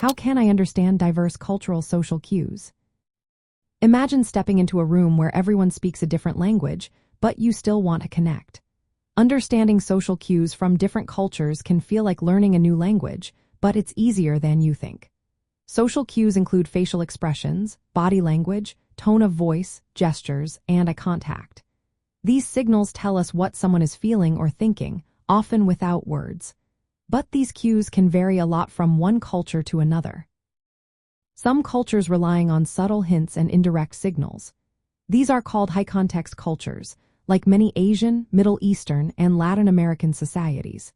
How can I understand diverse cultural social cues? Imagine stepping into a room where everyone speaks a different language, but you still want to connect. Understanding social cues from different cultures can feel like learning a new language, but it's easier than you think. Social cues include facial expressions, body language, tone of voice, gestures, and eye contact. These signals tell us what someone is feeling or thinking, often without words. But these cues can vary a lot from one culture to another. Some cultures relying on subtle hints and indirect signals. These are called high-context cultures, like many Asian, Middle Eastern, and Latin American societies.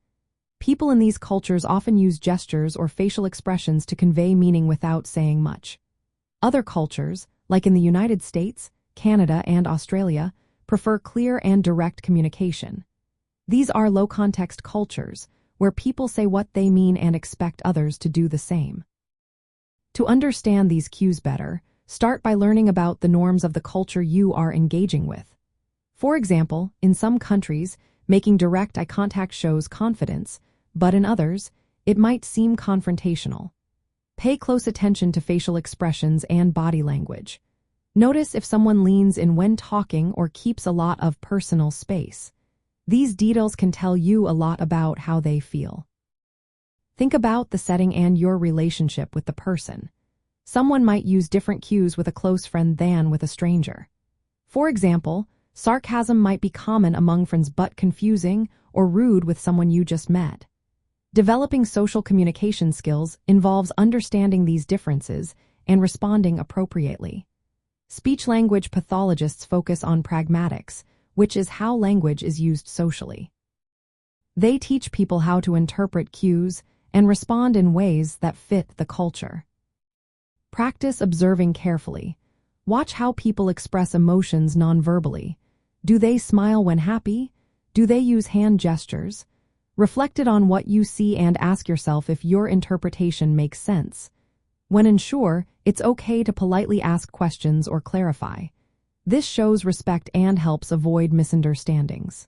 People in these cultures often use gestures or facial expressions to convey meaning without saying much. Other cultures, like in the United States, Canada, and Australia, prefer clear and direct communication. These are low-context cultures, where people say what they mean and expect others to do the same. To understand these cues better, start by learning about the norms of the culture you are engaging with. For example, in some countries, making direct eye contact shows confidence, but in others, it might seem confrontational. Pay close attention to facial expressions and body language. Notice if someone leans in when talking or keeps a lot of personal space. These details can tell you a lot about how they feel. Think about the setting and your relationship with the person. Someone might use different cues with a close friend than with a stranger. For example, sarcasm might be common among friends but confusing or rude with someone you just met. Developing social communication skills involves understanding these differences and responding appropriately. Speech-language pathologists focus on pragmatics, which is how language is used socially. They teach people how to interpret cues and respond in ways that fit the culture. Practice observing carefully. Watch how people express emotions non-verbally. Do they smile when happy? Do they use hand gestures? Reflect on what you see and ask yourself if your interpretation makes sense. When unsure, it's okay to politely ask questions or clarify. This shows respect and helps avoid misunderstandings.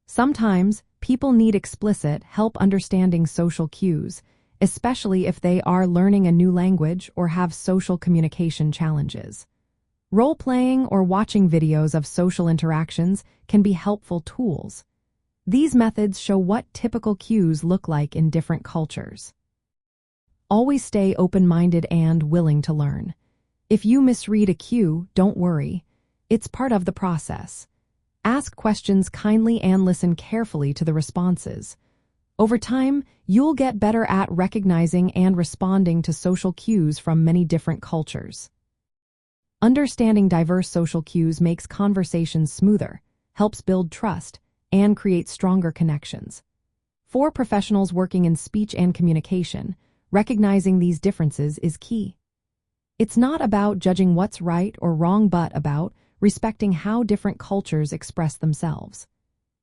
Sometimes, people need explicit help understanding social cues, especially if they are learning a new language or have social communication challenges. Role-playing or watching videos of social interactions can be helpful tools. These methods show what typical cues look like in different cultures. Always stay open-minded and willing to learn. If you misread a cue, don't worry. It's part of the process. Ask questions kindly and listen carefully to the responses. Over time, you'll get better at recognizing and responding to social cues from many different cultures. Understanding diverse social cues makes conversations smoother, helps build trust, and create stronger connections. For professionals working in speech and communication, recognizing these differences is key. It's not about judging what's right or wrong, but about respecting how different cultures express themselves.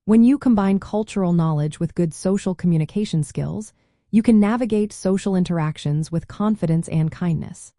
When you combine cultural knowledge with good social communication skills, you can navigate social interactions with confidence and kindness.